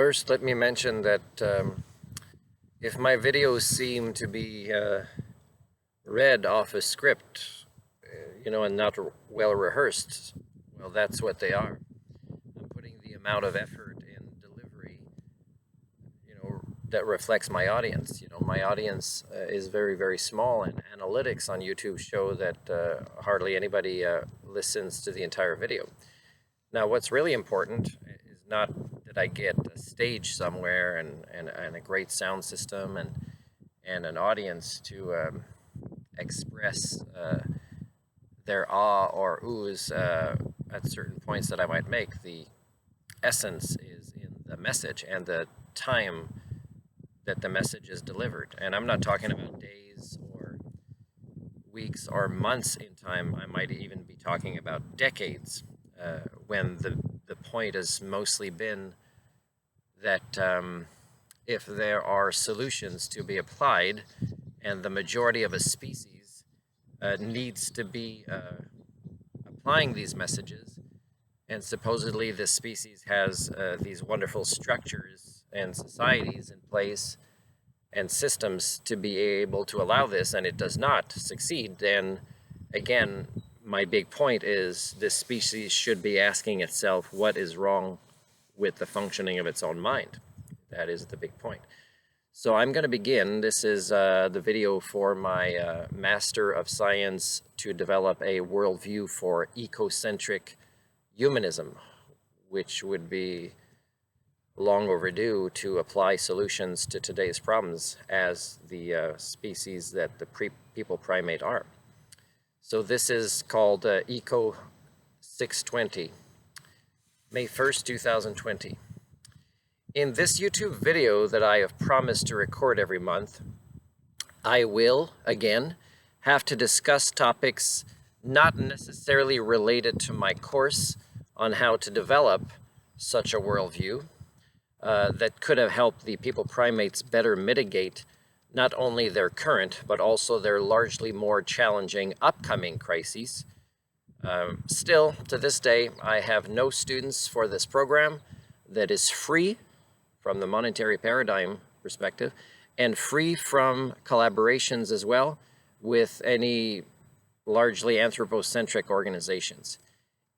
First, let me mention that if my videos seem to be read off a script, and not well rehearsed, well, that's what they are. I'm putting the amount of effort in delivery, that reflects my audience. My audience is very, very small, and analytics on YouTube show that hardly anybody listens to the entire video. Now, what's really important is not that I get a stage somewhere and a great sound system and an audience to express their awe or ooze at certain points that I might make. The essence is in the message and the time that the message is delivered. And I'm not talking about days or weeks or months in time. I might even be talking about decades, when the point has mostly been that if there are solutions to be applied and the majority of a species needs to be applying these messages, and supposedly this species has these wonderful structures and societies in place and systems to be able to allow this, and it does not succeed, then again, my big point is this species should be asking itself what is wrong with the functioning of its own mind. That is the big point. So I'm going to begin. This is the video for my Master of Science to develop a worldview for ecocentric humanism, which would be long overdue to apply solutions to today's problems as the species that the people primate are. So this is called ECO 620, May 1st, 2020. In this YouTube video that I have promised to record every month, I will, again, have to discuss topics not necessarily related to my course on how to develop such a worldview that could have helped the people primates better mitigate not only their current, but also their largely more challenging upcoming crises. Still, to this day, I have no students for this program that is free from the monetary paradigm perspective and free from collaborations as well with any largely anthropocentric organizations.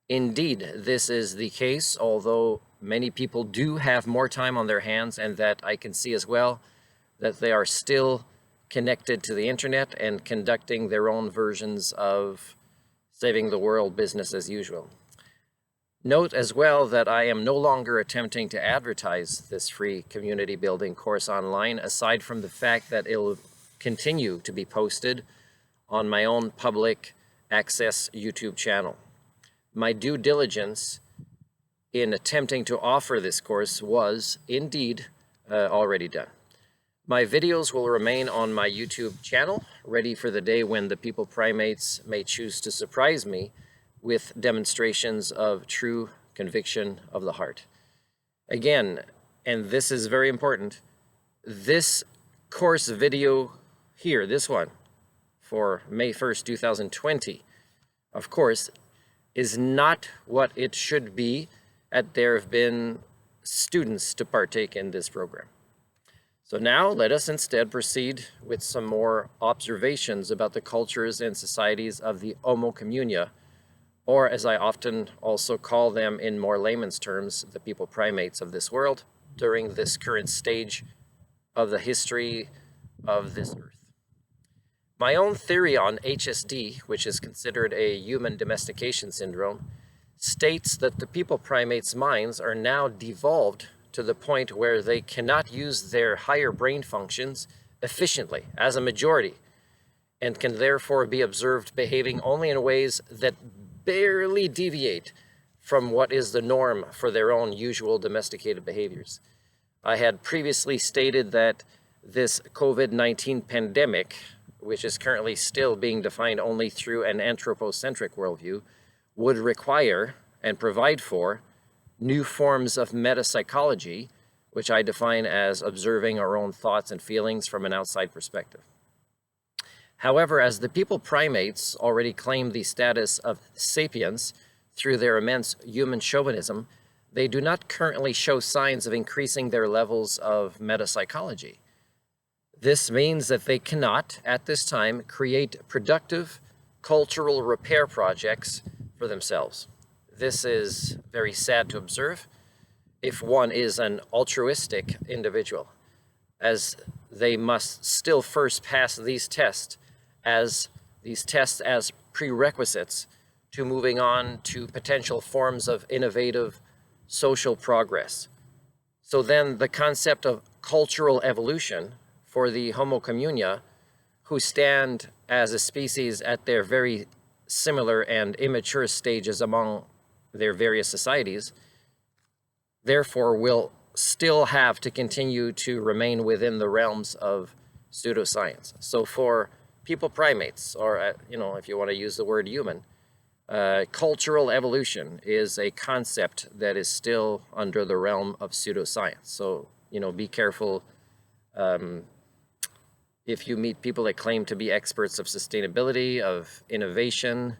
Indeed, this is the case, although many people do have more time on their hands, and that I can see as well that they are still connected to the internet and conducting their own versions of saving the world business as usual. Note as well that I am no longer attempting to advertise this free community building course online, aside from the fact that it'll continue to be posted on my own public access YouTube channel. My due diligence in attempting to offer this course was indeed already done. My videos will remain on my YouTube channel, ready for the day when the people primates may choose to surprise me with demonstrations of true conviction of the heart. Again, and this is very important, this course video here, this one, for May 1st, 2020, of course, is not what it should be had there have been students to partake in this program. So now let us instead proceed with some more observations about the cultures and societies of the Homo communia, or as I often also call them in more layman's terms, the people primates of this world during this current stage of the history of this earth. My own theory on HSD, which is considered a human domestication syndrome, states that the people primates' minds are now devolved to the point where they cannot use their higher brain functions efficiently as a majority, and can therefore be observed behaving only in ways that barely deviate from what is the norm for their own usual domesticated behaviors. I had previously stated that this COVID-19 pandemic, which is currently still being defined only through an anthropocentric worldview, would require and provide for new forms of metapsychology, which I define as observing our own thoughts and feelings from an outside perspective. However, as the people primates already claim the status of sapiens through their immense human chauvinism, they do not currently show signs of increasing their levels of metapsychology. This means that they cannot, at this time, create productive cultural repair projects for themselves. This is very sad to observe if one is an altruistic individual, as they must still first pass these tests as prerequisites to moving on to potential forms of innovative social progress. So then the concept of cultural evolution for the Homo communia, who stand as a species at their very similar and immature stages among their various societies, therefore will still have to continue to remain within the realms of pseudoscience. So for people primates, or if you want to use the word human, cultural evolution is a concept that is still under the realm of pseudoscience. So, be careful if you meet people that claim to be experts of sustainability, of innovation,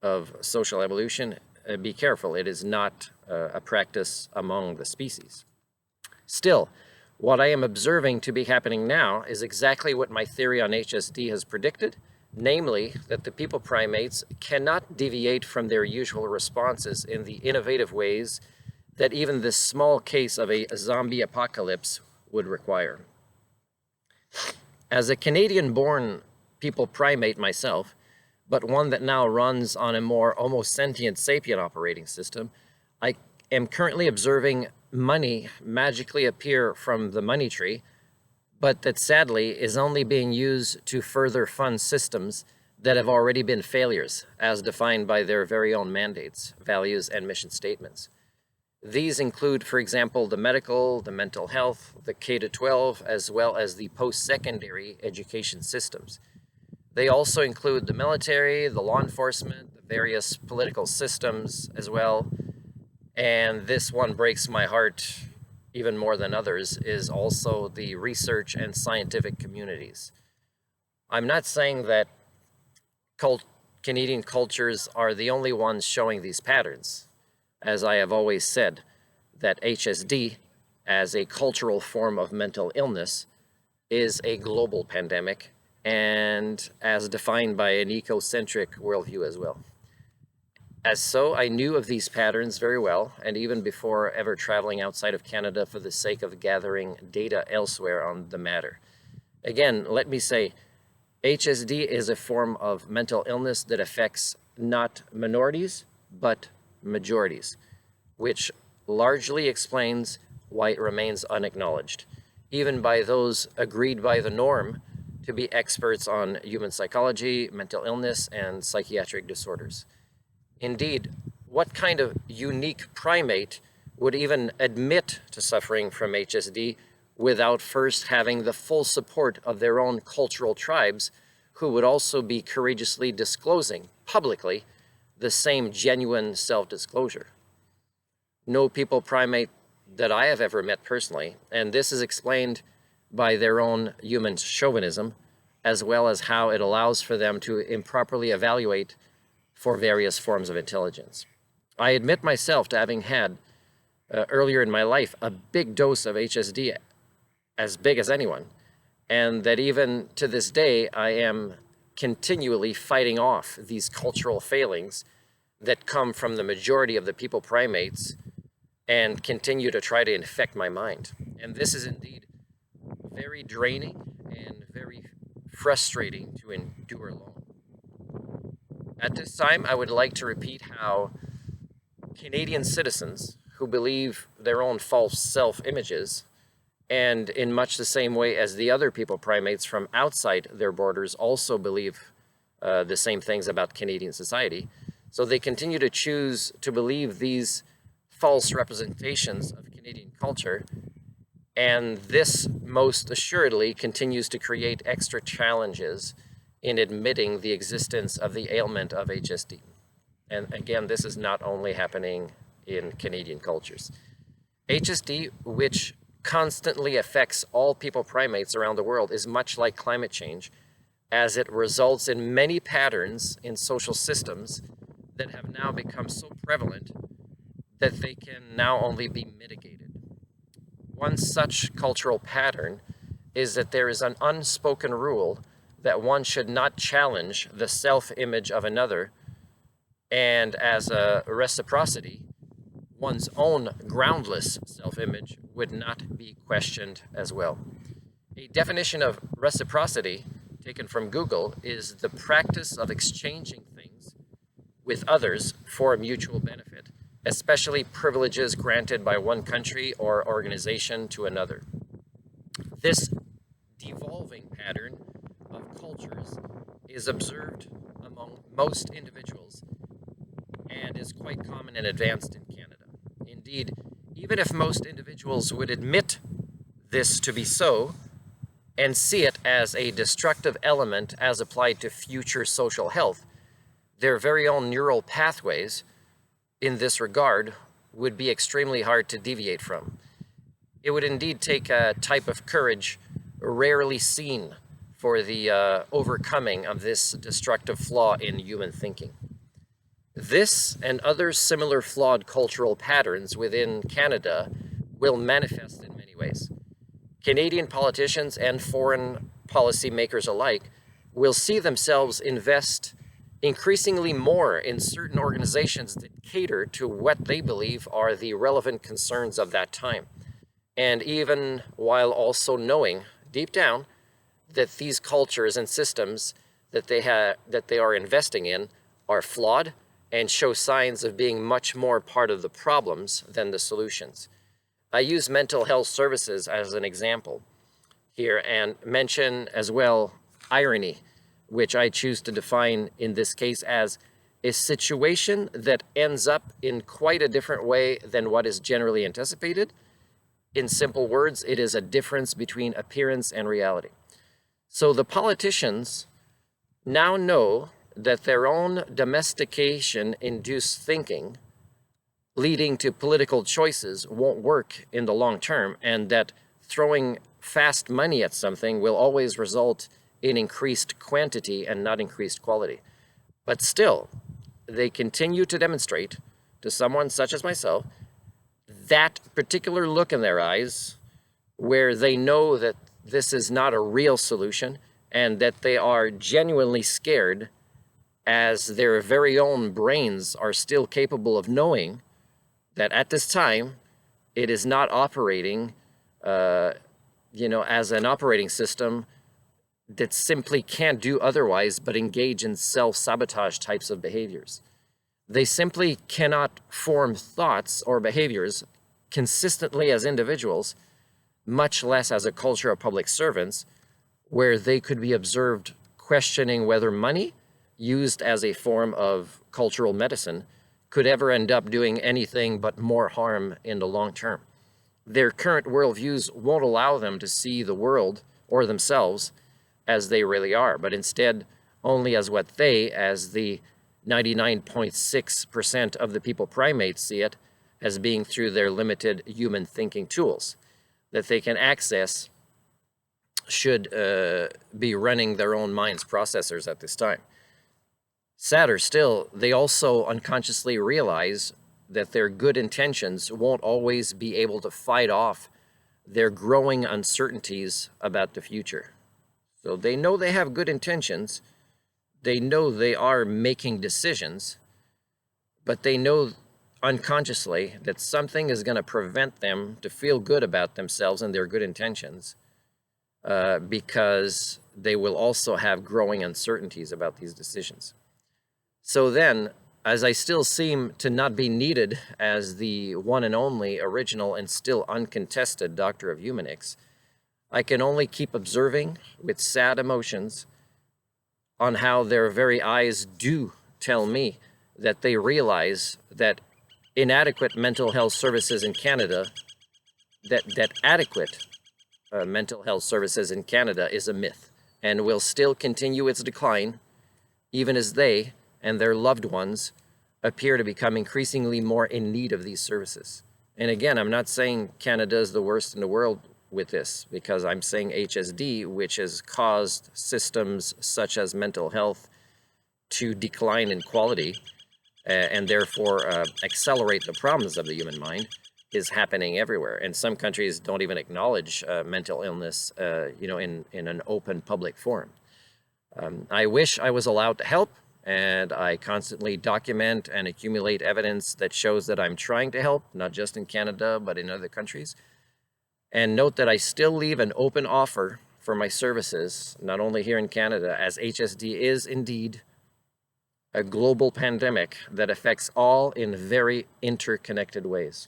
of social evolution, be careful. It is not a practice among the species. Still, what I am observing to be happening now is exactly what my theory on HSD has predicted, namely that the people primates cannot deviate from their usual responses in the innovative ways that even this small case of a zombie apocalypse would require. As a Canadian-born people primate myself, but one that now runs on a more Homo sentient sapien operating system, I am currently observing money magically appear from the money tree, but that sadly is only being used to further fund systems that have already been failures, as defined by their very own mandates, values, and mission statements. These include, for example, the medical, the mental health, the K-12, as well as the post-secondary education systems. They also include the military, the law enforcement, the various political systems as well. And this one breaks my heart even more than others, is also the research and scientific communities. I'm not saying that Canadian cultures are the only ones showing these patterns. As I have always said, that HSD, as a cultural form of mental illness, is a global pandemic, and as defined by an ecocentric worldview as well. As so, I knew of these patterns very well, and even before ever traveling outside of Canada for the sake of gathering data elsewhere on the matter. Again, let me say, HSD is a form of mental illness that affects not minorities, but majorities, which largely explains why it remains unacknowledged, even by those agreed by the norm to be experts on human psychology, mental illness, and psychiatric disorders. Indeed, what kind of unique primate would even admit to suffering from HSD without first having the full support of their own cultural tribes, who would also be courageously disclosing publicly the same genuine self-disclosure? No people primate that I have ever met personally, and this is explained by their own human chauvinism, as well as how it allows for them to improperly evaluate for various forms of intelligence. I admit myself to having had, earlier in my life, a big dose of HSD, as big as anyone, and that even to this day, I am continually fighting off these cultural failings that come from the majority of the people primates and continue to try to infect my mind. And this is indeed very draining and very frustrating to endure alone. At this time, I would like to repeat how Canadian citizens who believe their own false self-images, and in much the same way as the other people primates from outside their borders also believe the same things about Canadian society, so they continue to choose to believe these false representations of Canadian culture, and this most assuredly continues to create extra challenges in admitting the existence of the ailment of HSD. And again, this is not only happening in Canadian cultures. HSD, which constantly affects all people primates around the world, is much like climate change, as it results in many patterns in social systems that have now become so prevalent that they can now only be mitigated. One such cultural pattern is that there is an unspoken rule that one should not challenge the self-image of another, and as a reciprocity, one's own groundless self-image would not be questioned as well. A definition of reciprocity taken from Google is the practice of exchanging things with others for mutual benefit, especially privileges granted by one country or organization to another. This devolving pattern of cultures is observed among most individuals and is quite common and advanced in Canada. Indeed, even if most individuals would admit this to be so and see it as a destructive element as applied to future social health, their very own neural pathways in this regard would be extremely hard to deviate from. It would indeed take a type of courage rarely seen for the overcoming of this destructive flaw in human thinking. This and other similar flawed cultural patterns within Canada will manifest in many ways. Canadian politicians and foreign policy makers alike will see themselves invest increasingly more in certain organizations that cater to what they believe are the relevant concerns of that time. And even while also knowing deep down that these cultures and systems that they are investing in are flawed and show signs of being much more part of the problems than the solutions. I use mental health services as an example here and mention as well irony, which I choose to define in this case as a situation that ends up in quite a different way than what is generally anticipated. In simple words, it is a difference between appearance and reality. So the politicians now know that their own domestication-induced thinking leading to political choices won't work in the long term, and that throwing fast money at something will always result in increased quantity and not increased quality. But still, they continue to demonstrate to someone such as myself that particular look in their eyes where they know that this is not a real solution and that they are genuinely scared, as their very own brains are still capable of knowing that at this time it is not operating as an operating system that simply can't do otherwise but engage in self-sabotage types of behaviors. They simply cannot form thoughts or behaviors consistently as individuals, much less as a culture of public servants, where they could be observed questioning whether money, used as a form of cultural medicine, could ever end up doing anything but more harm in the long term. Their current worldviews won't allow them to see the world or themselves as they really are, but instead only as what they, as the 99.6% of the people primates, see it as being through their limited human thinking tools that they can access should be running their own mind's processors at this time. Sadder still, they also unconsciously realize that their good intentions won't always be able to fight off their growing uncertainties about the future. So they know they have good intentions, they know they are making decisions, but they know unconsciously that something is going to prevent them to feel good about themselves and their good intentions, because they will also have growing uncertainties about these decisions. So then, as I still seem to not be needed as the one and only original and still uncontested doctor of humanics, I can only keep observing with sad emotions on how their very eyes do tell me that they realize that inadequate mental health services in Canada, that adequate mental health services in Canada is a myth and will still continue its decline, even as they and their loved ones appear to become increasingly more in need of these services. And again, I'm not saying Canada is the worst in the world with this, because I'm saying HSD, which has caused systems such as mental health to decline in quality, and therefore accelerate the problems of the human mind is happening everywhere. And some countries don't even acknowledge mental illness, in an open public forum. I wish I was allowed to help, and I constantly document and accumulate evidence that shows that I'm trying to help, not just in Canada, but in other countries. And note that I still leave an open offer for my services, not only here in Canada, as HSD is indeed a global pandemic that affects all in very interconnected ways.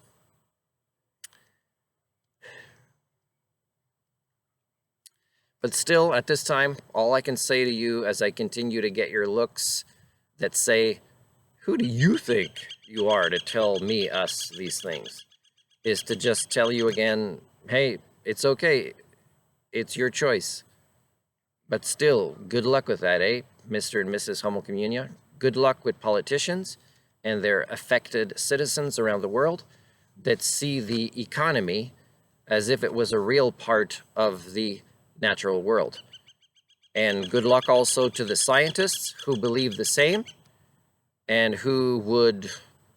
But still, at this time, all I can say to you as I continue to get your looks that say, who do you think you are to tell me, us, these things, is to just tell you again, hey, it's okay. It's your choice. But still, good luck with that, eh, Mr. and Mrs. Homo communia? Good luck with politicians and their affected citizens around the world that see the economy as if it was a real part of the natural world. And good luck also to the scientists who believe the same and who would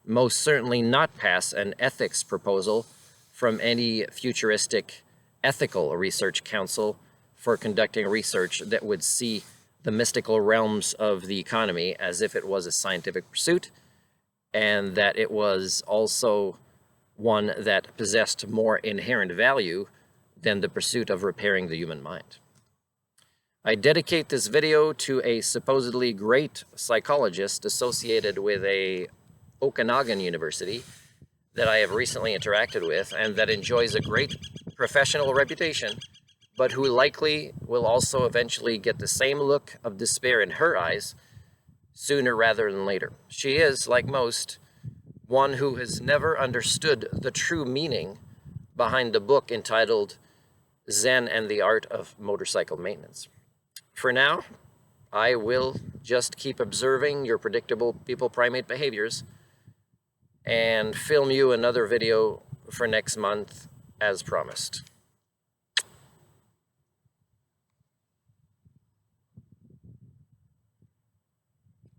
most certainly not pass an ethics proposal from any futuristic ethical research council for conducting research that would see the mystical realms of the economy as if it was a scientific pursuit, and that it was also one that possessed more inherent value than the pursuit of repairing the human mind. I dedicate this video to a supposedly great psychologist associated with a Okanagan University that I have recently interacted with and that enjoys a great professional reputation, but who likely will also eventually get the same look of despair in her eyes sooner rather than later. She is, like most, one who has never understood the true meaning behind the book entitled Zen and the Art of Motorcycle Maintenance. For now, I will just keep observing your predictable people-primate behaviors and film you another video for next month as promised.